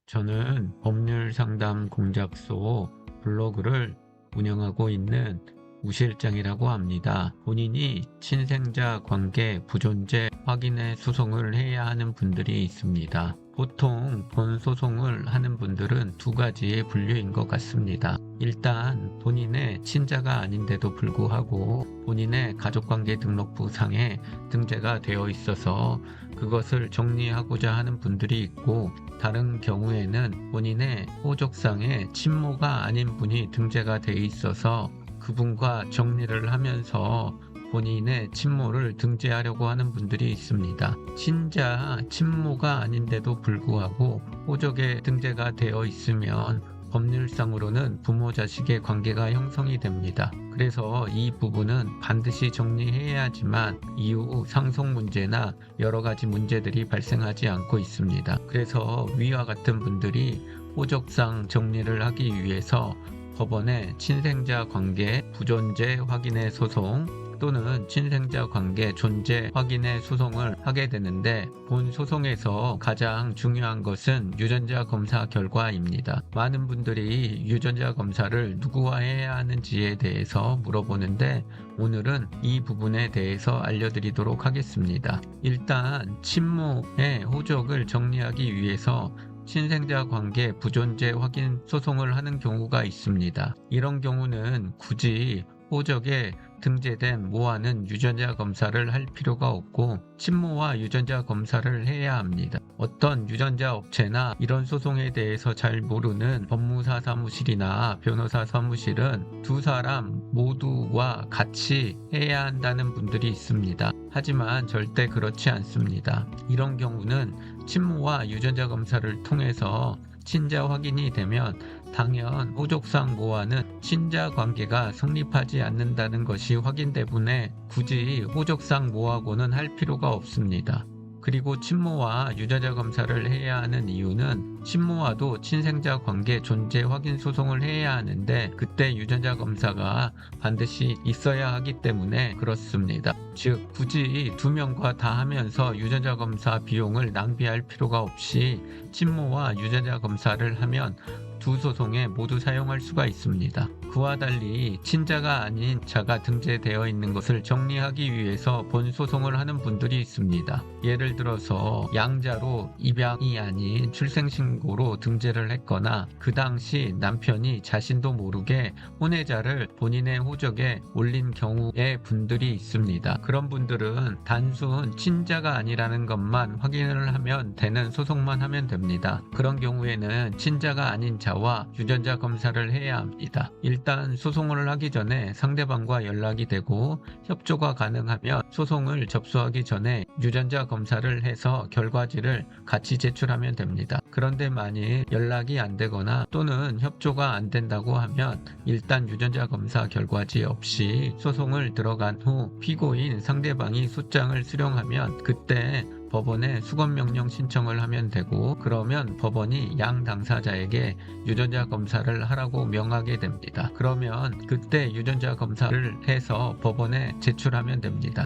저는 법률 상담 공작소 블로그를 운영하고 있는 우실장이라고 합니다. 본인이 친생자 관계 부존재 확인의 소송을 해야 하는 분들이 있습니다. 보통 본 소송을 하는 분들은 두 가지의 분류인 것 같습니다. 일단 본인의 친자가 아닌데도 불구하고 본인의 가족관계 등록부 상에 등재가 되어 있어서 그것을 정리하고자 하는 분들이 있고, 다른 경우에는 본인의 호족상에 친모가 아닌 분이 등재가 되어 있어서 그분과 정리를 하면서 본인의 친모를 등재하려고 하는 분들이 있습니다. 친자, 친모가 아닌데도 불구하고 호족에 등재가 되어 있으면 법률상으로는 부모 자식의 관계가 형성이 됩니다. 그래서 이 부분은 반드시 정리해야지만 이후 상속 문제나 여러 가지 문제들이 발생하지 않고 있습니다. 그래서 위와 같은 분들이 호족상 정리를 하기 위해서 법원에 친생자 관계 부존재 확인의 소송 또는 친생자 관계 존재 확인의 소송을 하게 되는데, 본 소송에서 가장 중요한 것은 유전자 검사 결과입니다. 많은 분들이 유전자 검사를 누구와 해야 하는지에 대해서 물어보는데, 오늘은 이 부분에 대해서 알려드리도록 하겠습니다. 일단 친모의 호족을 정리하기 위해서 친생자 관계 부존재 확인 소송을 하는 경우가 있습니다. 이런 경우는 굳이 호적에 등재된 모와는 유전자 검사를 할 필요가 없고 친모와 유전자 검사를 해야 합니다. 어떤 유전자 업체나 이런 소송에 대해서 잘 모르는 법무사 사무실이나 변호사 사무실은 두 사람 모두와 같이 해야 한다는 분들이 있습니다. 하지만 절대 그렇지 않습니다. 이런 경우는 친모와 유전자 검사를 통해서 친자 확인이 되면 당연 호족상 모와는 친자 관계가 성립하지 않는다는 것이 확인되문에 굳이 호족상 모하고는 할 필요가 없습니다. 그리고 친모와 유전자 검사를 해야 하는 이유는 친모와도 친생자 관계 존재 확인 소송을 해야 하는데 그때 유전자 검사가 반드시 있어야 하기 때문에 그렇습니다. 즉 굳이 두 명과 다 하면서 유전자 검사 비용을 낭비할 필요가 없이 친모와 유전자 검사를 하면 두 소송에 모두 사용할 수가 있습니다. 그와 달리 친자가 아닌 자가 등재되어 있는 것을 정리하기 위해서 본 소송을 하는 분들이 있습니다. 예를 들어서 양자로 입양이 아닌 출생신고로 등재를 했거나 그 당시 남편이 자신도 모르게 혼외자를 본인의 호적에 올린 경우의 분들이 있습니다. 그런 분들은 단순 친자가 아니라는 것만 확인을 하면 되는 소송만 하면 됩니다. 그런 경우에는 친자가 아닌 자와 유전자 검사를 해야 합니다. 일단 소송을 하기 전에 상대방과 연락이 되고 협조가 가능하면 소송을 접수하기 전에 유전자 검사를 해서 결과지를 같이 제출하면 됩니다. 그런데 만일 연락이 안 되거나 또는 협조가 안 된다고 하면 일단 유전자 검사 결과지 없이 소송을 들어간 후 피고인 상대방이 소장을 수령하면 그때 법원에 수검명령 신청을 하면 되고, 그러면 법원이 양 당사자에게 유전자 검사를 하라고 명하게 됩니다. 그러면 그때 유전자 검사를 해서 법원에 제출하면 됩니다.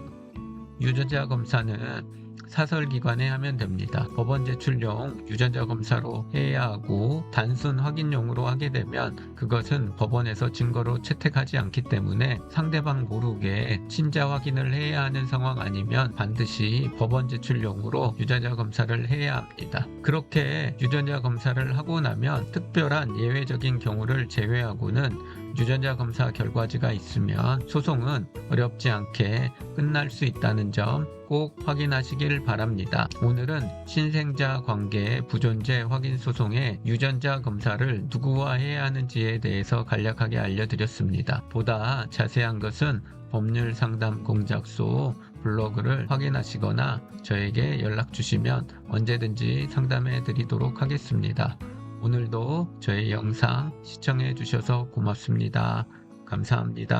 유전자 검사는 사설기관에 하면 됩니다. 법원 제출용 유전자 검사로 해야 하고, 단순 확인용으로 하게 되면 그것은 법원에서 증거로 채택하지 않기 때문에 상대방 모르게 친자 확인을 해야 하는 상황 아니면 반드시 법원 제출용으로 유전자 검사를 해야 합니다. 그렇게 유전자 검사를 하고 나면 특별한 예외적인 경우를 제외하고는 유전자 검사 결과지가 있으면 소송은 어렵지 않게 끝날 수 있다는 점 꼭 확인하시길 바랍니다. 오늘은 친생자 관계 부존재 확인 소송의 유전자 검사를 누구와 해야 하는지에 대해서 간략하게 알려드렸습니다. 보다 자세한 것은 법률 상담 공작소 블로그를 확인하시거나 저에게 연락 주시면 언제든지 상담해 드리도록 하겠습니다. 오늘도 저의 영상 시청해 주셔서 고맙습니다. 감사합니다.